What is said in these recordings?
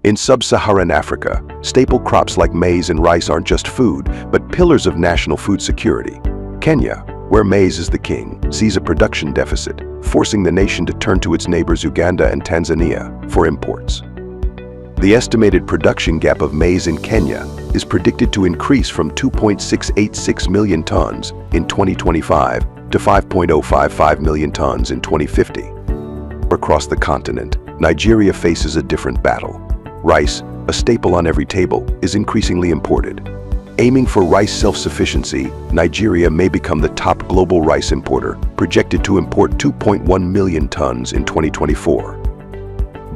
In sub-Saharan Africa, staple crops like maize and rice aren't just food, but pillars of national food security. Kenya, where maize is the king, sees a production deficit, forcing the nation to turn to its neighbors Uganda and Tanzania for imports. The estimated production gap of maize in Kenya is predicted to increase from 2.686 million tons in 2025 to 5.055 million tons in 2050. Across the continent, Nigeria faces a different battle. Rice, a staple on every table, is increasingly imported. Aiming for rice self-sufficiency, Nigeria may become the top global rice importer, projected to import 2.1 million tons in 2024.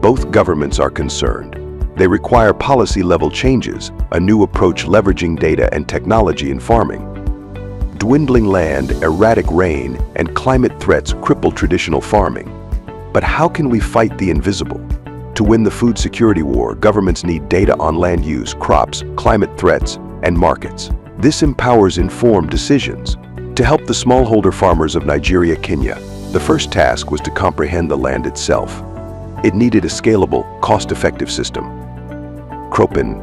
Both governments are concerned. They require policy-level changes, a new approach leveraging data and technology in farming. Dwindling land, erratic rain, and climate threats cripple traditional farming. But how can we fight the invisible? To win the food security war, governments need data on land use, crops, climate threats, and markets. This empowers informed decisions. To help the smallholder farmers of Nigeria, Kenya, the first task was to comprehend the land itself. It needed a scalable, cost-effective system. Cropin,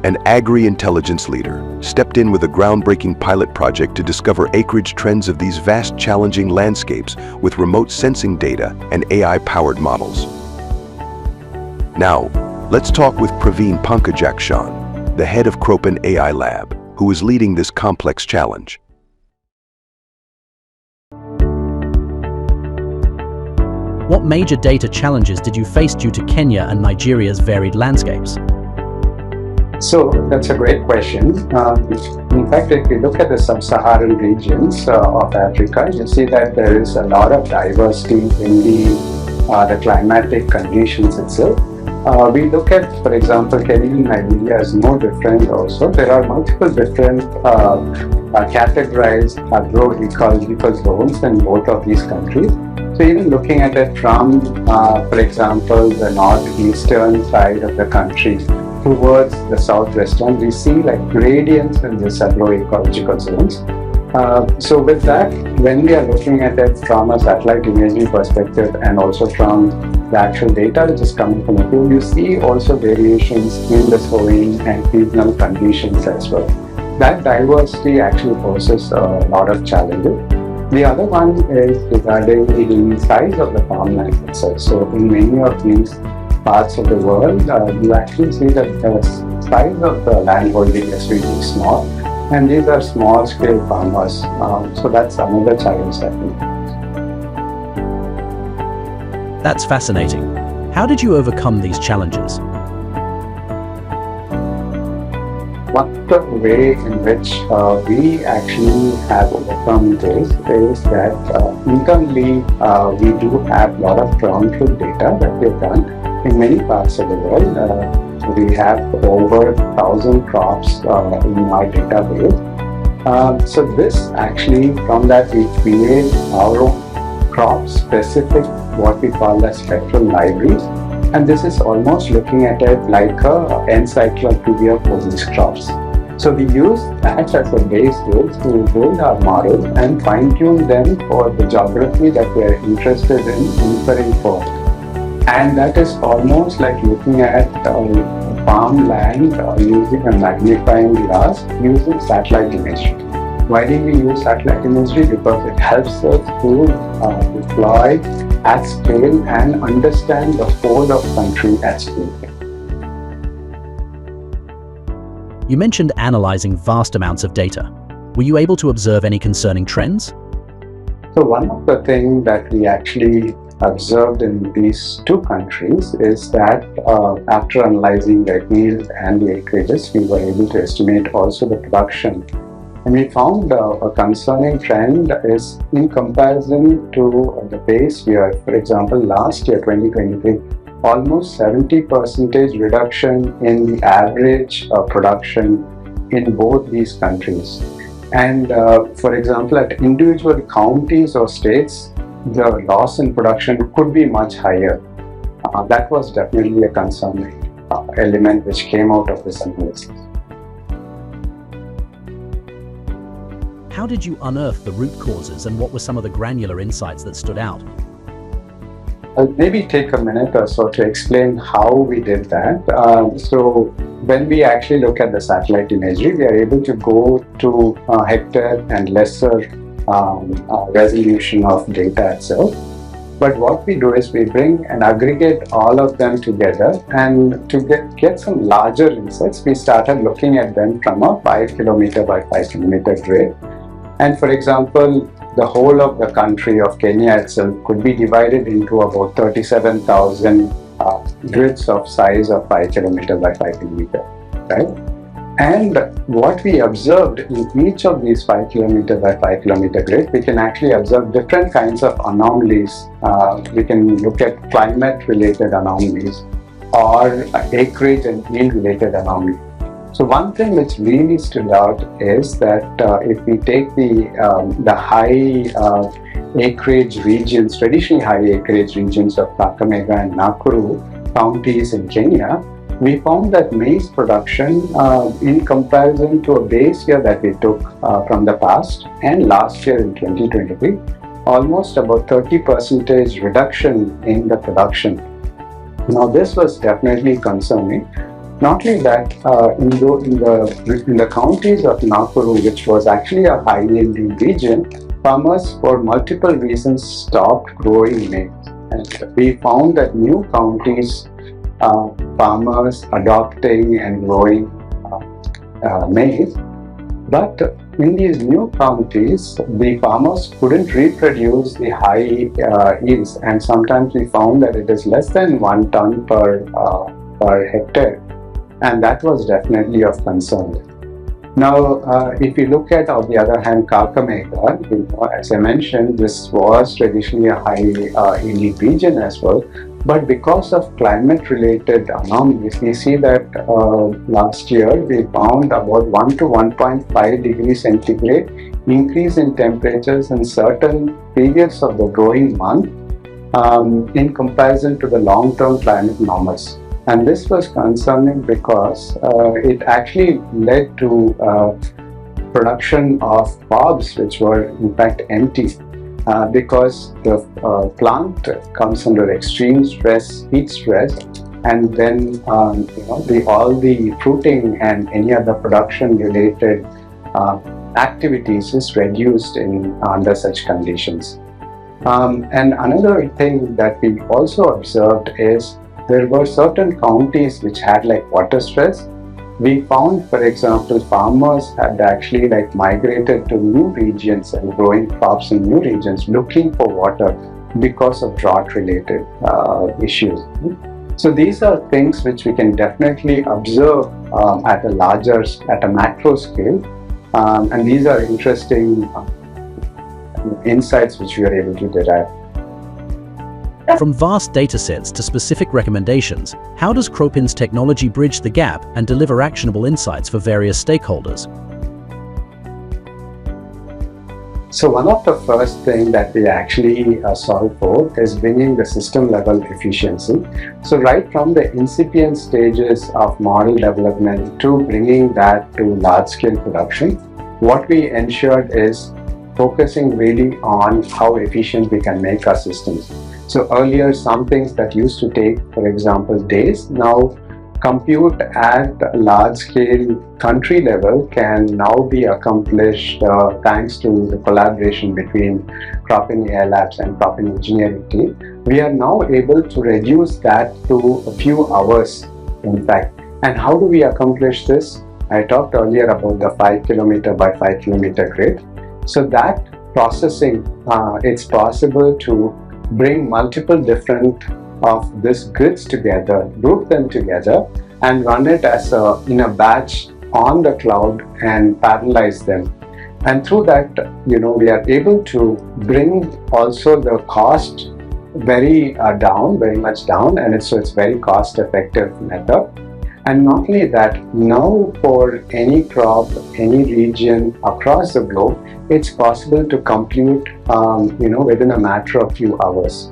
an agri-intelligence leader, stepped in with a groundbreaking pilot project to discover acreage trends of these vast, challenging landscapes with remote sensing data and AI-powered models. Now, let's talk with Praveen Pankajakshan, the head of Cropin AI Lab, who is leading this complex challenge. What major data challenges did you face due to Kenya and Nigeria's varied landscapes? So that's a great question. In fact, if you look at the sub-Saharan regions of Africa, you see that there is a lot of diversity in the climatic conditions itself. We look at, for example, Kenya and Nigeria is no different also. There are multiple different categorized agroecological zones in both of these countries. So even looking at it from, for example, the northeastern side of the country towards the southwestern, we see like gradients in these agroecological zones. So with that, when we are looking at it from a satellite imagery perspective and also from the actual data which is coming from the field, you see also variations in the sowing and seasonal conditions as well. That diversity actually poses a lot of challenges. The other one is regarding the size of the farmland itself. So in many of these parts of the world, you actually see that the size of the land holding is really small, and these are small scale farmers. So that's another challenge that we face. That's fascinating. How did you overcome these challenges? One of the way in which we actually have overcome this is that internally we do have a lot of ground truth data that we've done in many parts of the world. We have over 1,000 crops in our database. So this actually, from that we create our own crop specific, what we call as spectral libraries. And this is almost looking at it like an encyclopedia for these crops. So we use that as a base to build our models and fine-tune them for the geography that we are interested in inferring for. And that is almost like looking at farmland using a magnifying glass using satellite imagery. Why do we use satellite imagery? Because it helps us to deploy at scale and understand the whole of country at scale. You mentioned analyzing vast amounts of data. Were you able to observe any concerning trends? So one of the things that we actually observed in these two countries is that after analyzing the yield and the acreages, we were able to estimate also the production. And we found a concerning trend is in comparison to the base year. For example, last year, 2023, almost 70% reduction in the average production in both these countries. And for example, at individual counties or states, the loss in production could be much higher. That was definitely a concerning element which came out of this analysis. How did you unearth the root causes, and what were some of the granular insights that stood out? I'll maybe take a minute or so to explain how we did that. So when we actually look at the satellite imagery, we are able to go to hectare and lesser resolution of data itself. But what we do is we bring and aggregate all of them together, and to get some larger insights, we started looking at them from a 5 kilometer by 5 kilometer grid. And for example, the whole of the country of Kenya itself could be divided into about 37,000 grids of size of 5 kilometer by 5 kilometer, right? And what we observed in each of these 5 kilometer by 5 kilometer grid, we can actually observe different kinds of anomalies. We can look at climate related anomalies or acreage and yield related anomalies. So one thing which really stood out is that if we take the high acreage regions, traditionally high acreage regions of Kakamega and Nakuru counties in Kenya, we found that maize production, in comparison to a base year that we took from the past and last year in 2023, almost about 30% reduction in the production. Now this was definitely concerning. Not only that, in the counties of Nakuru, which was actually a high yielding region, farmers for multiple reasons stopped growing maize. And we found that new counties, farmers adopting and growing maize, but in these new counties, the farmers couldn't reproduce the high yields, and sometimes we found that it is less than 1 ton per hectare. And that was definitely of concern. Now, if you look at, on the other hand, Kakamega, as I mentioned, this was traditionally a high yielding region as well. But because of climate-related anomalies, we see that last year we found about 1 to 1.5 degrees centigrade increase in temperatures in certain periods of the growing month in comparison to the long-term climate normals. And this was concerning because it actually led to production of cobs which were in fact empty because the plant comes under extreme stress, heat stress, and then all the fruiting and any other production related activities is reduced under such conditions. And another thing that we also observed is there were certain counties which had water stress. We found, for example, farmers had actually migrated to new regions and growing crops in new regions looking for water because of drought related issues. So these are things which we can definitely observe at a macro scale, and these are interesting insights which we are able to derive. From vast datasets to specific recommendations, how does Cropin's technology bridge the gap and deliver actionable insights for various stakeholders? So one of the first things that we actually solve for is bringing the system level efficiency. So right from the incipient stages of model development to bringing that to large scale production, what we ensured is focusing really on how efficient we can make our systems. So earlier, some things that used to take, for example, days, now compute at large scale country level can now be accomplished thanks to the collaboration between Cropin AI Labs and Cropin engineering team. We are now able to reduce that to a few hours, in fact. And how do we accomplish this? I talked earlier about the 5 kilometer by 5 kilometer grid. So that processing, it's possible to bring multiple different of these grids together, group them together, and run it as in a batch on the cloud and parallelize them. And through that, we are able to bring also the cost very much down, and it's very cost-effective method. And not only that, now for any crop, any region across the globe, it's possible to compute, within a matter of few hours.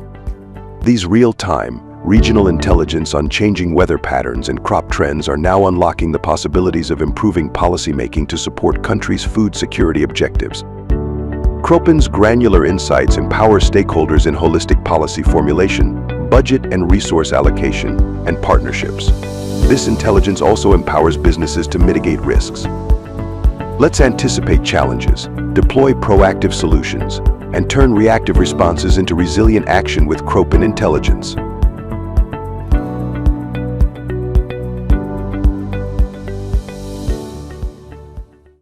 These real-time, regional intelligence on changing weather patterns and crop trends are now unlocking the possibilities of improving policymaking to support countries' food security objectives. Cropin's granular insights empower stakeholders in holistic policy formulation, budget and resource allocation, and partnerships. This intelligence also empowers businesses to mitigate risks. Let's anticipate challenges, deploy proactive solutions, and turn reactive responses into resilient action with Cropin intelligence.